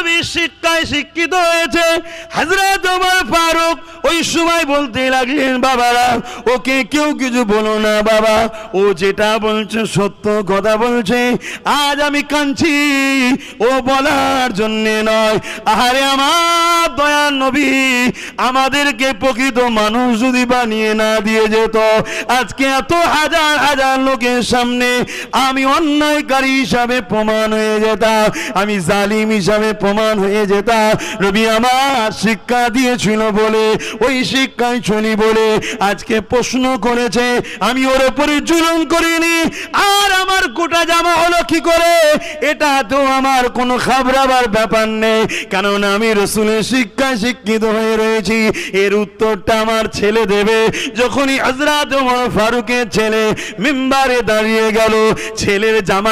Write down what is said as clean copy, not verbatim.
নবী শিক্ষায় শিক্ষিত হয়েছে। হযরত ওমর ফারুক ওই সময় বলতে লাগলেন, বাবারা ওকে কেউ কিছু বলো না বাবা, ও যেটা বলছে সত্য কথা বলছে। আজ আমি কাঁদছি ও বলার জন্যে নয়। আহারে আমার দয়ার নবী আমাদেরকে প্রকৃত মানুষ যদি বানিয়ে না দিয়ে যেত, আজকে এত হাজার হাজার লোকের সামনে আমি অন্যায়কারী হিসাবে প্রমাণ হয়ে যেতাম, আমি জালিম হিসাবে প্রমাণ হয়ে যেতাম। নবী আমার শিক্ষা দিয়েছিল বলে, ওই শিক্ষায় চলি বলে আজকে প্রশ্ন করেছে, আমি ওর উপরে জুলুম করিনি। আর আমার গোটা জামা হলো কি করে, এটা তো আমার কোনো খাবরাবার ব্যাপার নেই, কারণ আমি রাসূলের শিক্ষায় শিক্ষিত হয়ে রয়েছি। এর উত্তরটা আমার ছেলে দেবে। যখনই হযরত ওমর ফারুকের ছেলে মিম্বারে দাঁড়িয়ে গেল, ছেলের জামা